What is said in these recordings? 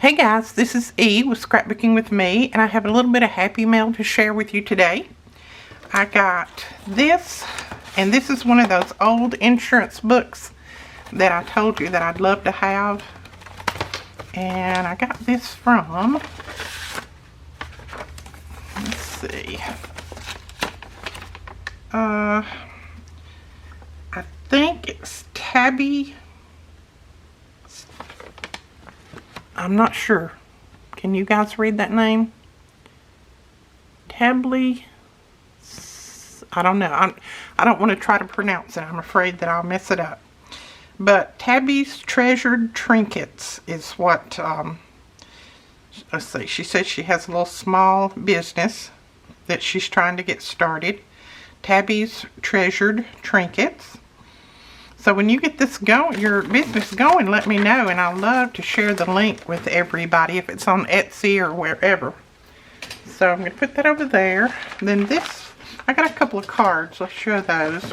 Hey guys, this is E with Scrapbooking with Me, and I have a little bit of happy mail to share with you today. I got this, and this is one of those old insurance books that I told you that I'd love to have. And I got this from, let's see, I think it's Tabby. I'm not sure. Can you guys read that name? Tably? I don't know. I don't want to try to pronounce it. I'm afraid that I'll mess it up. But Tabby's Treasured Trinkets is what, let's see. She says she has a little small business that she's trying to get started. Tabby's Treasured Trinkets. So when you get this going, your business going, let me know, and I'll love to share the link with everybody if it's on Etsy or wherever. So I'm going to put that over there. Then this, I got a couple of cards. Let's show those.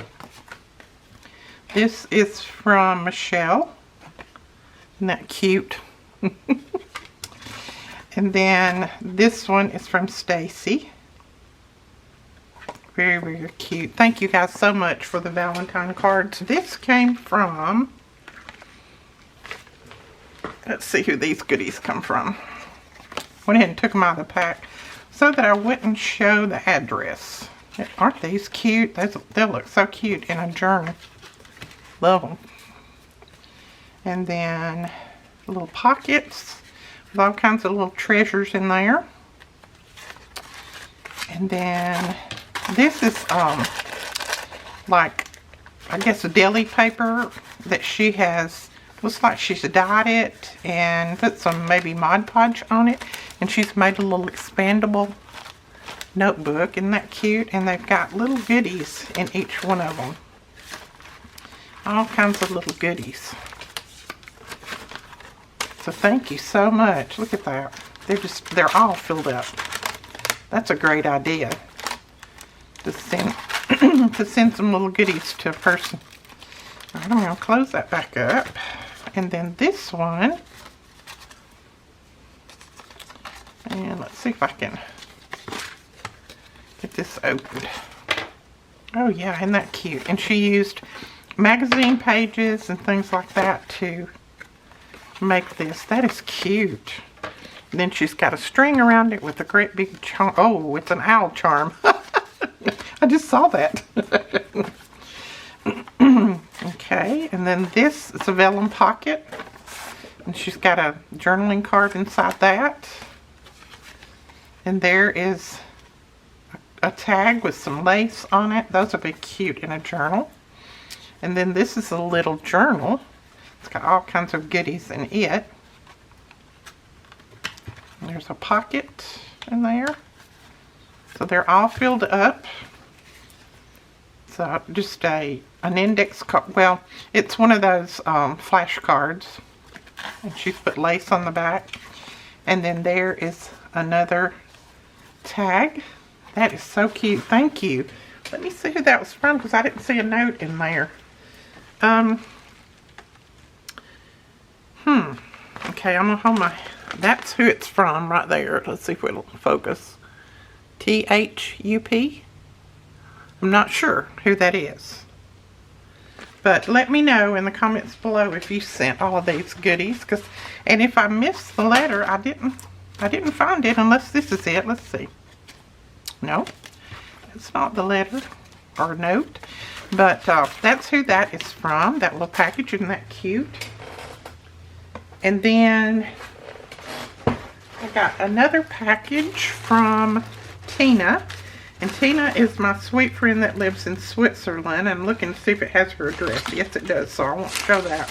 This is from Michelle. Isn't that cute? And then this one is from Stacy. Very, very cute. Thank you guys so much for the Valentine cards. This came from, let's see who these goodies come from. Went ahead and took them out of the pack so that I wouldn't show the address. Aren't these cute? They'll look so cute in a journal. Love them. And then little pockets with all kinds of little treasures in there. And then this is like, I guess, a deli paper that she has. Looks like she's dyed it and put some maybe Mod Podge on it, and she's made a little expandable notebook. Isn't that cute? And they've got little goodies in each one of them. All kinds of little goodies. So thank you so much. Look at that. They're all filled up. That's a great idea. To send some little goodies to a person. All right, I'm going to close that back up. And then this one, and let's see if I can get this opened. Oh yeah, isn't that cute? And she used magazine pages and things like that to make this. That is cute. And then she's got a string around it with a great big charm. Oh, it's an owl charm. I just saw that. Okay, and then this is a vellum pocket. And she's got a journaling card inside that. And there is a tag with some lace on it. Those would be cute in a journal. And then this is a little journal. It's got all kinds of goodies in it. And there's a pocket in there. So they're all filled up. So just an index card. Well, it's one of those flash cards. And she's put lace on the back. And then there is another tag. That is so cute. Thank you. Let me see who that was from, because I didn't see a note in there. Okay, I'm gonna hold my. That's who it's from right there. Let's see if it'll focus. T-H-U-P. I'm not sure who that is. But let me know in the comments below if you sent all of these goodies. And if I missed the letter, I didn't find it unless this is it. Let's see. No, it's not the letter or note. But that's who that is from. That little package. Isn't that cute? And then I got another package from Tina. And Tina is my sweet friend that lives in Switzerland. I'm looking to see if it has her address. Yes, it does, so I won't show that.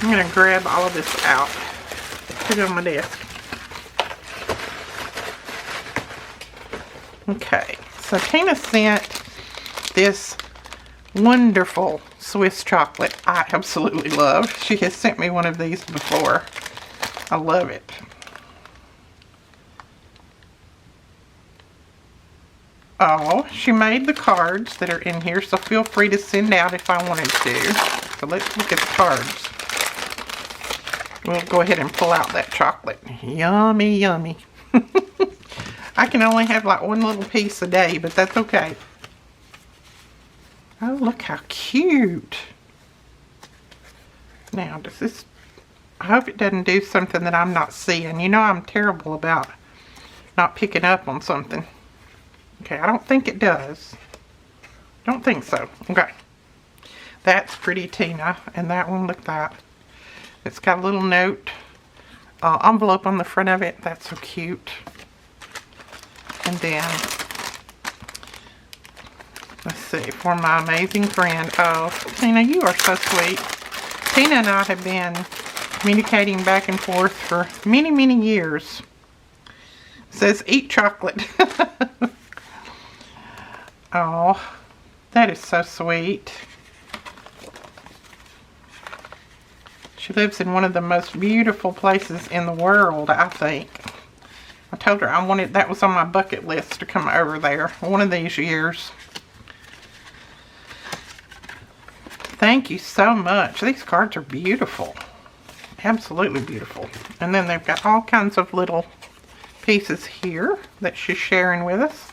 I'm going to grab all of this out. Put it on my desk. Okay, so Tina sent this wonderful Swiss chocolate I absolutely love. She has sent me one of these before. I love it. Oh, she made the cards that are in here, so feel free to send out if I wanted to. So let's look at the cards. We'll go ahead and pull out that chocolate. Yummy, yummy. I can only have like one little piece a day, but that's okay. Oh, look how cute. Now, does this... I hope it doesn't do something that I'm not seeing. You know I'm terrible about not picking up on something. Okay, I don't think it does. Don't think so. Okay. That's pretty, Tina. And that one, look at that. It's got a little note envelope on the front of it. That's so cute. And then, let's see, for my amazing friend. Oh, Tina, you are so sweet. Tina and I have been communicating back and forth for many, many years. It says, eat chocolate. Oh, that is so sweet. She lives in one of the most beautiful places in the world, I think. I told her I wanted, that was on my bucket list to come over there one of these years. Thank you so much. These cards are beautiful. Absolutely beautiful. And then they've got all kinds of little pieces here that she's sharing with us.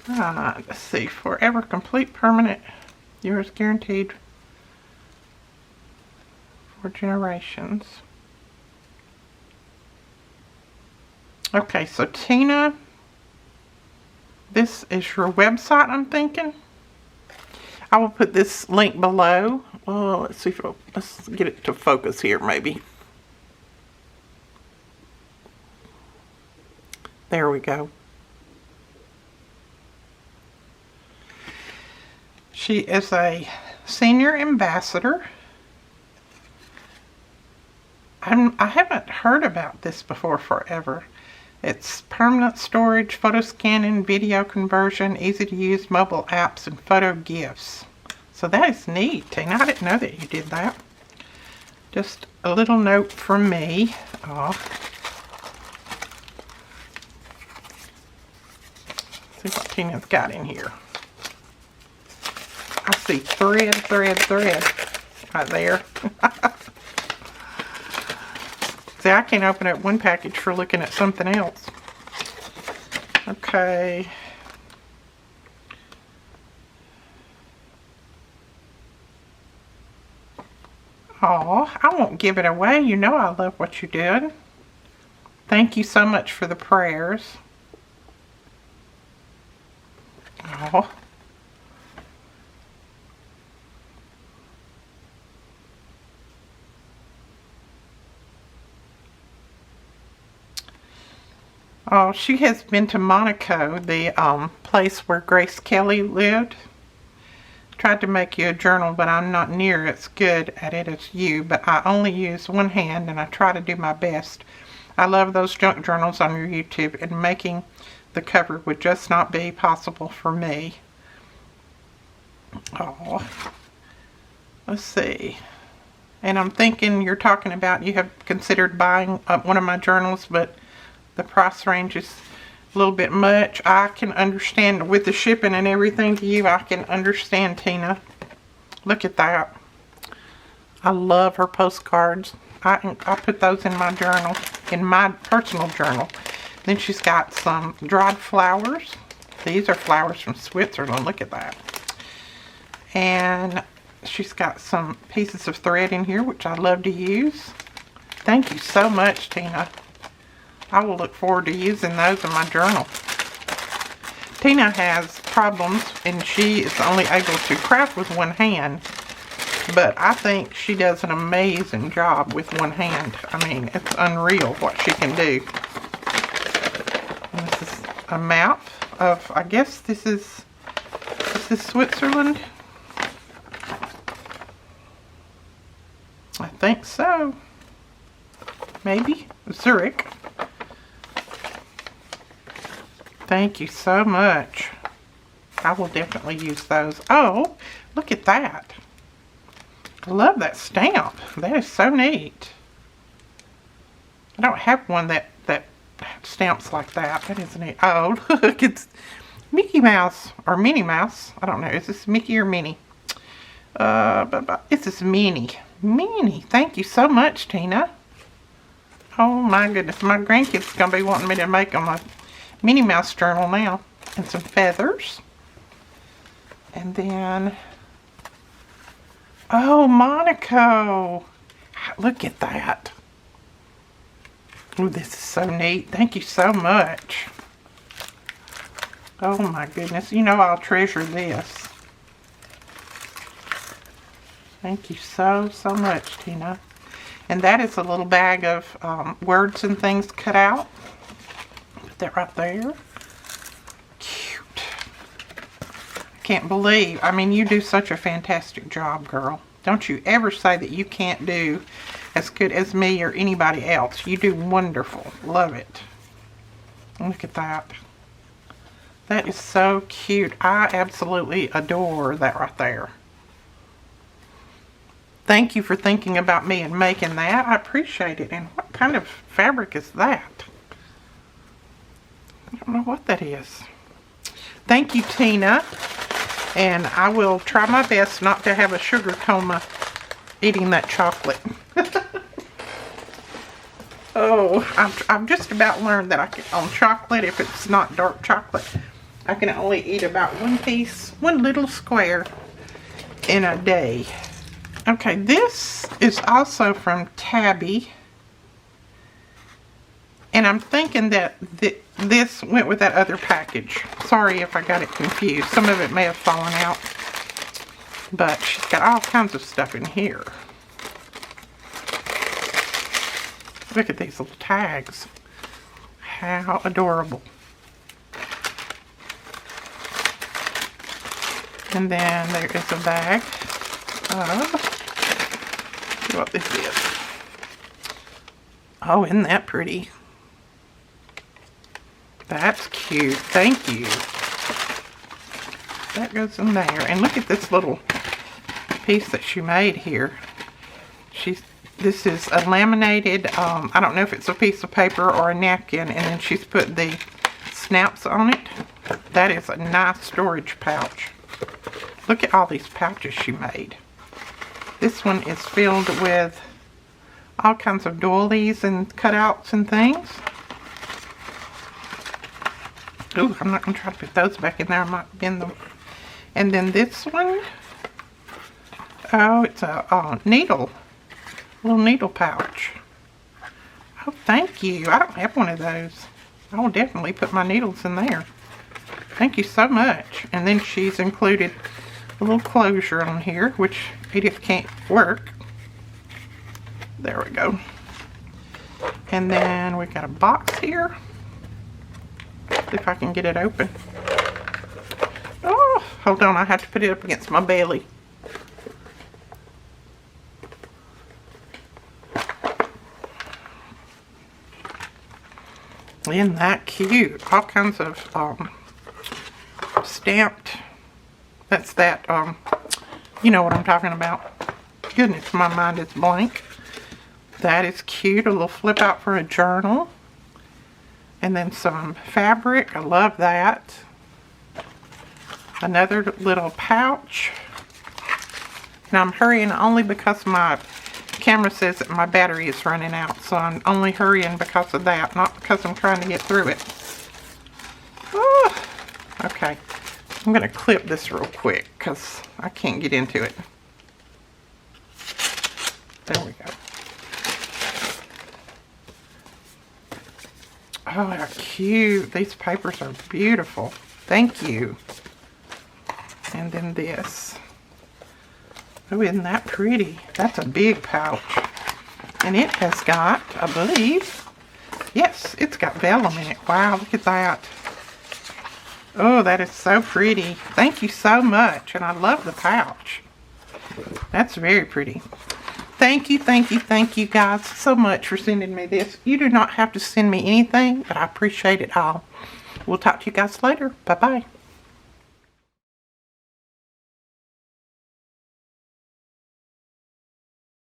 Let's see. Forever complete, permanent. Yours guaranteed for generations. Okay, so Tina, this is your website, I'm thinking. I will put this link below. Oh, let's see if it'll, let's get it to focus here, maybe. There we go. She is a senior ambassador. I haven't heard about this before forever. It's permanent storage, photo scanning, video conversion, easy to use mobile apps, and photo gifts. So that is neat, Tina. I didn't know that you did that. Just a little note from me. Oh. See what Tina's got in here. I see thread right there. See, I can't open up one package for looking at something else. Okay. Oh, I won't give it away. You know I love what you did. Thank you so much for the prayers. Oh. Oh, she has been to Monaco, the place where Grace Kelly lived. Tried to make you a journal, but I'm not near as good at it as you. But I only use one hand, and I try to do my best. I love those junk journals on your YouTube, and making the cover would just not be possible for me. Oh, let's see. And I'm thinking you're talking about you have considered buying one of my journals, but the price range is a little bit much. I can understand with the shipping and everything to you. I can understand, Tina. Look at that. I love her postcards. I put those in my journal, in my personal journal. Then she's got some dried flowers. These are flowers from Switzerland. Look at that. And she's got some pieces of thread in here, which I love to use. Thank you so much, Tina. I will look forward to using those in my journal. Tina has problems, and she is only able to craft with one hand. But I think she does an amazing job with one hand. I mean, it's unreal what she can do. And this is a map of, I guess this is Switzerland. I think so. Maybe. Zurich. Thank you so much. I will definitely use those. Oh, look at that. I love that stamp. That is so neat. I don't have one that stamps like that. That is neat. Oh, look, it's Mickey Mouse or Minnie Mouse. I don't know. Is this Mickey or Minnie? Is this Minnie? Minnie. Thank you so much, Tina. Oh my goodness, my grandkids are going to be wanting me to make them a Minnie Mouse journal now. And some feathers. And then, oh, Monaco. Look at that. Oh, this is so neat. Thank you so much. Oh my goodness. You know I'll treasure this. Thank you so much, Tina. And that is a little bag of words and things cut out. Put that right there. Cute. I can't believe. I mean, you do such a fantastic job, girl. Don't you ever say that you can't do as good as me or anybody else. You do wonderful. Love it. Look at that. That is so cute. I absolutely adore that right there. Thank you for thinking about me and making that. I appreciate it. And what kind of fabric is that? I don't know what that is. Thank you, Tina. And I will try my best not to have a sugar coma eating that chocolate. Oh, I've just about learned that I can, on chocolate, if it's not dark chocolate, I can only eat about one piece, one little square in a day. Okay, this is also from Tabby. And I'm thinking that this went with that other package. Sorry if I got it confused. Some of it may have fallen out. But she's got all kinds of stuff in here. Look at these little tags. How adorable. And then there is a bag of, see what this is. Oh, isn't that pretty? That's cute. Thank you. That goes in there. And look at this little piece that she made here. This is a laminated, I don't know if it's a piece of paper or a napkin, and then she's put the snaps on it. That is a nice storage pouch. Look at all these pouches she made. This one is filled with all kinds of doilies and cutouts and things. Ooh, I'm not going to try to put those back in there. I might bend them. And then this one, oh, it's a needle. Little needle pouch. Oh, thank you. I don't have one of those. I will definitely put my needles in there. Thank you so much. And then she's included a little closure on here, which Edith can't work. There we go. And then we got a box here. See if I can get it open. Oh, hold on. I have to put it up against my belly. Isn't that cute? All kinds of stamped. That's that, you know what I'm talking about. Goodness, my mind is blank. That is cute. A little flip out for a journal. And then some fabric. I love that. Another little pouch. And I'm hurrying only because my camera says that my battery is running out. So I'm only hurrying because of that. Not because I'm trying to get through it. Oh, okay. I'm going to clip this real quick because I can't get into it. There we go. Oh, how cute. These papers are beautiful. Thank you. And then this. Oh, isn't that pretty? That's a big pouch. And it has got, I believe, yes, it's got vellum in it. Wow, look at that. Oh, that is so pretty. Thank you so much. And I love the pouch. That's very pretty. Thank you guys so much for sending me this. You do not have to send me anything, but I appreciate it all. We'll talk to you guys later. Bye-bye.